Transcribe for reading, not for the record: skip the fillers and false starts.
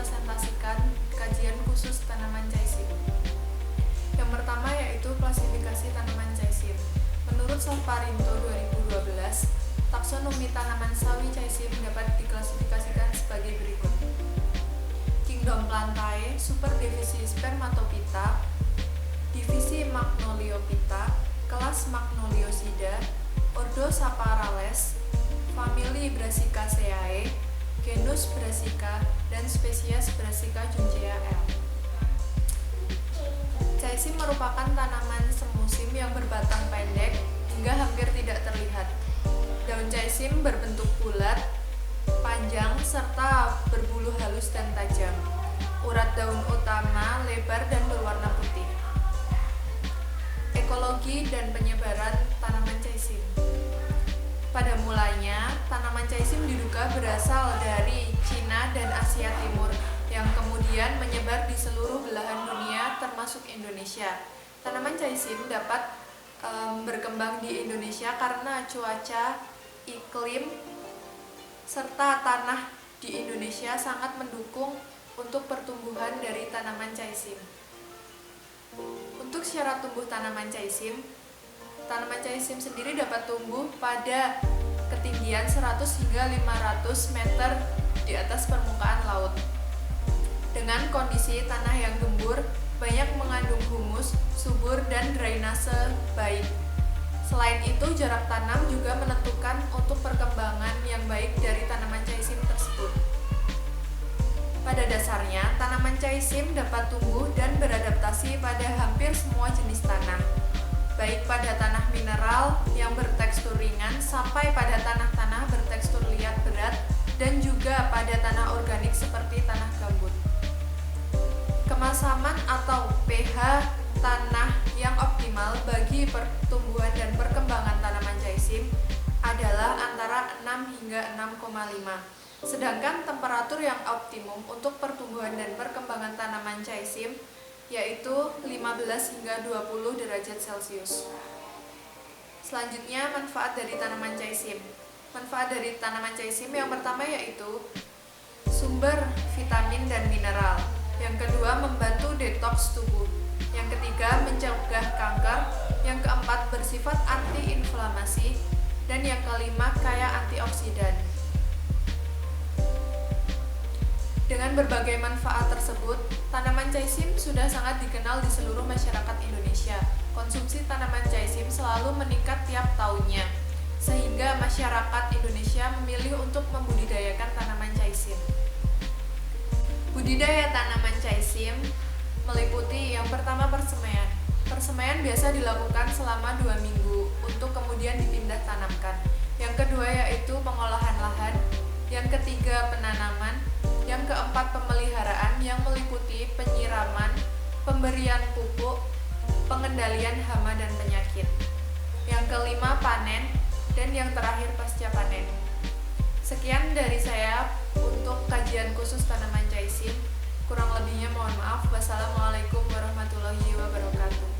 merepresentasikan kajian khusus tanaman caisim. Yang pertama yaitu klasifikasi tanaman caisim. Menurut Salvariento 2012, taksonomi tanaman sawi caisim dapat diklasifikasikan sebagai berikut. Kingdom Plantae, superdivisi Spermatophyta, divisi Magnoliophyta, kelas Magnoliosida, ordo Sapparales, famili Brassicaceae, genus Brassica, dan spesies Brassica juncea L. Caisim merupakan tanaman semusim yang berbatang pendek hingga hampir tidak terlihat. Daun caisim berbentuk bulat, panjang, serta berbulu halus dan tajam. Urat daun utama lebar dan berwarna putih. Ekologi dan penyebaran tanaman caisim. Pada mulanya, tanaman caisim diduga berasal dari Cina dan Asia Timur yang kemudian menyebar di seluruh belahan dunia termasuk Indonesia. Tanaman caisim dapat berkembang di Indonesia karena cuaca, iklim, serta tanah di Indonesia sangat mendukung untuk pertumbuhan dari tanaman caisim. Untuk syarat tumbuh tanaman caisim sendiri dapat tumbuh pada ketinggian 100 hingga 500 meter di atas permukaan laut. Dengan kondisi tanah yang gembur, banyak mengandung humus, subur, dan drainase baik. Selain itu, jarak tanam juga menentukan untuk perkembangan yang baik dari tanaman caisim tersebut. Pada dasarnya, tanaman caisim dapat tumbuh dan beradaptasi pada hampir semua jenis tanah, baik pada tanah mineral yang bertekstur ringan sampai pada tanah-tanah bertekstur liat berat dan juga pada tanah organik seperti tanah gambut. Kemasaman atau pH tanah yang optimal bagi pertumbuhan dan perkembangan tanaman caisim adalah antara 6 hingga 6,5. Sedangkan temperatur yang optimum untuk pertumbuhan dan perkembangan tanaman caisim yaitu 15 hingga 20 derajat Celcius. Selanjutnya, manfaat dari tanaman caisim. Manfaat dari tanaman caisim yang pertama yaitu sumber vitamin dan mineral. Yang kedua, membantu detoks tubuh. Yang ketiga, mencegah kanker. Yang keempat, bersifat anti-inflamasi. Dan yang kelima, kaya antioksidan. Dengan berbagai manfaat tersebut, tanaman caisim sudah sangat dikenal di seluruh masyarakat Indonesia. Konsumsi tanaman caisim selalu meningkat tiap tahunnya, sehingga masyarakat Indonesia memilih untuk membudidayakan tanaman caisim. Budidaya tanaman caisim meliputi yang pertama persemaian. Persemaian biasa dilakukan selama 2 minggu untuk kemudian dipindah tanamkan. Yang kedua yaitu pengolahan lahan. Yang ketiga penanaman. Yang keempat pemeliharaan yang meliputi penyiraman, pemberian pupuk, pengendalian hama dan penyakit. Yang kelima panen, dan yang terakhir pasca panen. Sekian dari saya untuk kajian khusus tanaman caisim. Kurang lebihnya mohon maaf. Wassalamualaikum warahmatullahi wabarakatuh.